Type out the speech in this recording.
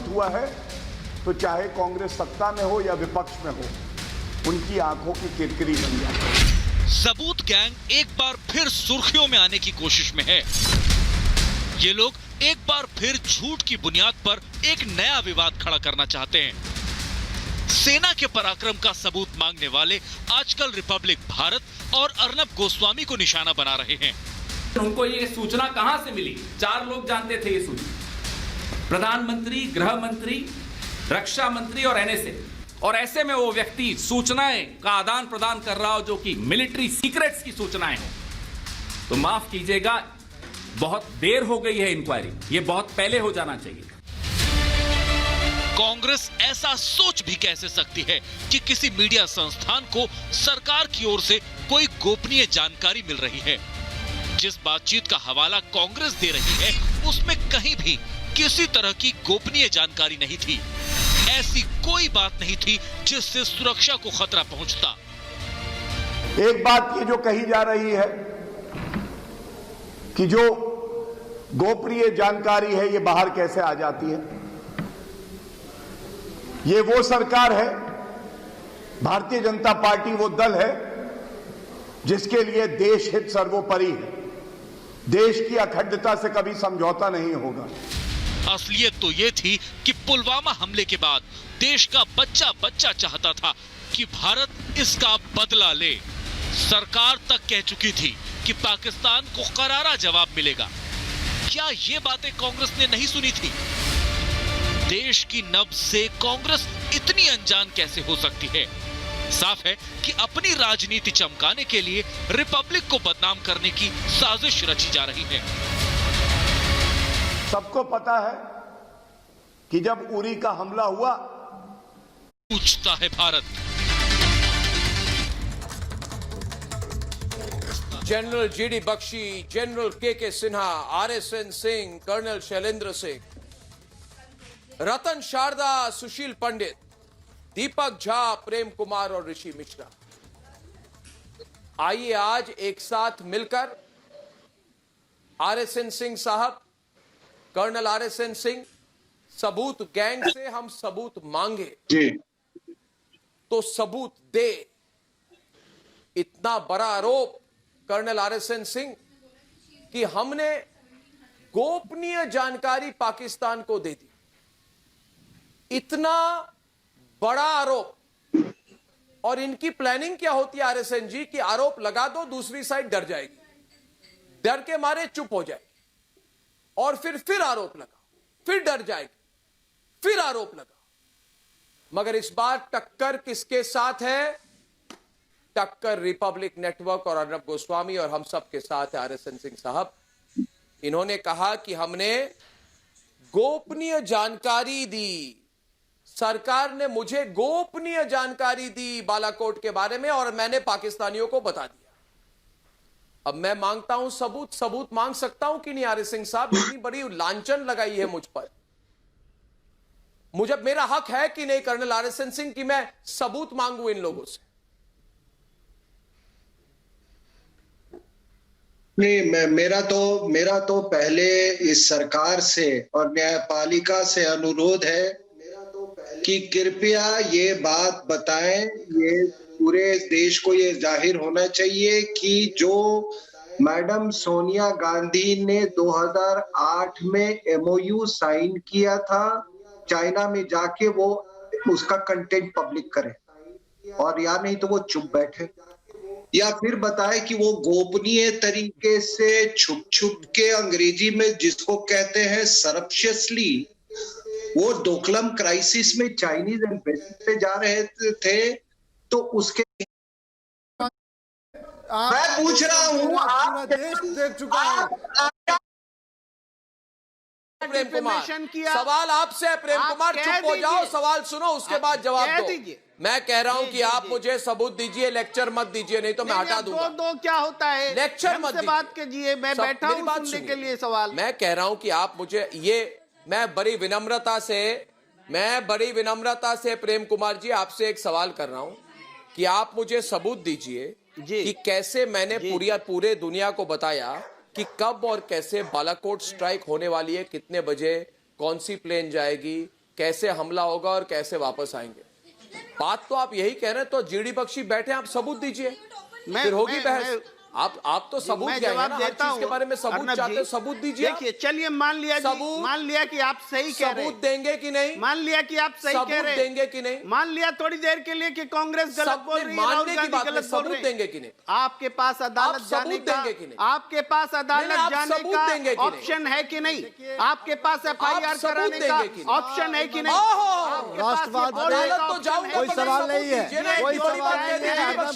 हुआ है तो चाहे कांग्रेस सत्ता में हो या विपक्ष में हो, उनकी आंखों की किरकिरी बन जाती है। सबूत गैंग एक बार फिर सुर्खियों में आने की कोशिश में है। ये लोग एक बार फिर झूठ की बुनियाद पर एक नया विवाद खड़ा करना चाहते हैं। सेना के पराक्रम का सबूत मांगने वाले आजकल रिपब्लिक भारत और अर्नब गोस्वामी को निशाना बना रहे हैं। उनको ये सूचना कहां से मिली? 4 लोग जानते थे ये सूचना, प्रधानमंत्री, गृह मंत्री, रक्षा मंत्री और एनएसए। और ऐसे में वो व्यक्ति सूचनाएं का आदान प्रदान कर रहा हो जो कि मिलिट्री सीक्रेट्स की सूचनाएं हो, तो माफ कीजिएगा, बहुत देर हो गई है इंक्वायरी, ये बहुत पहले हो जाना चाहिए। कांग्रेस ऐसा सोच भी कैसे सकती है कि किसी मीडिया संस्थान को सरकार की ओर से कोई गोपनीय जानकारी मिल रही है। जिस बातचीत का हवाला कांग्रेस दे रही है उसमें कहीं भी किसी तरह की गोपनीय जानकारी नहीं थी। ऐसी कोई बात नहीं थी जिससे सुरक्षा को खतरा पहुंचता। एक बात ये जो कही जा रही है कि जो गोपनीय जानकारी है ये बाहर कैसे आ जाती है, ये वो सरकार है, भारतीय जनता पार्टी वो दल है जिसके लिए देश हित सर्वोपरि है। देश की अखंडता से कभी समझौता नहीं होगा। असलियत तो ये थी कि पुलवामा हमले के बाद देश का बच्चा बच्चा चाहता था कि भारत इसका बदला ले। सरकार तक कह चुकी थी कि पाकिस्तान को करारा जवाब मिलेगा। क्या ये बातें कांग्रेस ने नहीं सुनी थी? देश की नब्ज से कांग्रेस इतनी अनजान कैसे हो सकती है? साफ है कि अपनी राजनीति चमकाने के लिए रिपब्लिक को बदनाम करने की साजिश रची जा रही है। सबको पता है कि जब उरी का हमला हुआ, पूछता है Bharat. General GD Bakshi, General K Sinha, RSN Singh, Colonel Shailendra Singh, Ratan Sharda, Sushil Pandit, Deepak Jha, Prem Kumar और ऋषि मिश्रा, आइए आज एक साथ मिलकर आरएसएन सिंह साहब, कर्नल आरएसएन सिंह, सबूत गैंग से हम सबूत मांगे तो सबूत दे। इतना बड़ा आरोप कर्नल आरएसएन सिंह कि हमने गोपनीय जानकारी पाकिस्तान को दे दी। इतना बड़ा आरोप। और इनकी प्लानिंग क्या होती है आरएसएन जी की? आरोप लगा दो, दूसरी साइड डर जाएगी, डर के मारे चुप हो जाएगी, और फिर आरोप लगा, फिर डर जाएगी, फिर आरोप लगा। मगर इस बार टक्कर किसके साथ है? टक्कर रिपब्लिक नेटवर्क और अर्नब गोस्वामी और हम सब के साथ है। आरएसएन सिंह साहब, इन्होंने कहा कि हमने गोपनीय जानकारी दी, सरकार ने मुझे गोपनीय जानकारी दी बालाकोट के बारे में और मैंने पाकिस्तानियों को बता दिया। अब मैं मांगता हूं सबूत मांग सकता हूं कि नहीं? आरएसएन साहब, इतनी बड़ी लांछन लगाई है मुझ पर, मुझे मेरा हक है कि नहीं कर्नल आरएसएन सिंह कि मैं सबूत मांगू इन लोगों से? नहीं, मेरा तो पहले इस सरकार से और न्यायपालिका से अनुरोध है कि कृपया ये बात बताएं, ये पूरे देश को ये जाहिर होना चाहिए कि जो मैडम सोनिया गांधी ने 2008 में एमओयू साइन किया था चाइना में जाके, वो उसका कंटेंट पब्लिक करे, और या नहीं तो वो चुप बैठे, या फिर बताए कि वो गोपनीय तरीके से छुप के, अंग्रेजी में जिसको कहते हैं सरप्शियसली, वो डोकलम क्राइसिस में चाइनीज एम्बेसी पे जा रहे थे, तो उसके मैं पूछ रहा हूं, आप देख चुका है प्रेम कुमार, सवाल आपसे है प्रेम कुमार, चुप हो जाओ, सवाल सुनो उसके बाद जवाब दो। मैं कह रहा हूं कि आप मुझे सबूत दीजिए, लेक्चर मत दीजिए, नहीं तो मैं हटा दूंगा। दो क्या होता है? लेक्चर मत बात कीजिए, मैं बैठा हूं सुनने के लिए सवाल। मैं कह रहा हूं कि आप मुझे ये, मैं बड़ी विनम्रता से प्रेम कुमार जी आपसे एक सवाल कर रहा हूं कि आप मुझे सबूत दीजिए कि कैसे मैंने पूरे दुनिया को बताया कि कब और कैसे बालाकोट स्ट्राइक होने वाली है, कितने बजे, कौन सी प्लेन जाएगी, कैसे हमला होगा और कैसे वापस आएंगे। बात तो आप यही कह रहे हैं, तो जीडी बख्शी बैठे, आप सबूत दीजिए, फिर होगी बहस। आप तो सबूत मैं क्या जवाब है ना, हर देता चीज के बारे में सबूत अर्नब चाहते जी। हैं, सबूत दीजिए। देखिए, चलिए मान लिया कि आप सही कह रहे हैं। सबूत देंगे कि नहीं? मान लिया कि आप सही कह रहे हैं। सबूत देंगे कि नहीं? मान लिया थोड़ी देर के लिए कि कांग्रेस गलत बोल रही है, राहुल मानने की गांधी बात है, गलत बोल सबूत रहे देंगे हैं। कि नहीं? आपके पास अदालत आप जाने सबूत का, देंगे कि नहीं? आपके पास अदालत आप जाने सबूत देंगे का कि नहीं? ऑप्शन है कि नहीं? आपके पास एफआईआर सबूत कराने देंगे का कि नहीं? ऑप्शन है कि नहीं? ओहो! आपके पास ये राष्ट्रवाद बोलने अदालत का तो ऑप्शन जाऊंगा, है कोई कि सवाल नहीं? नहीं है, ये कोई बड़ी सवाल बात नहीं है। है।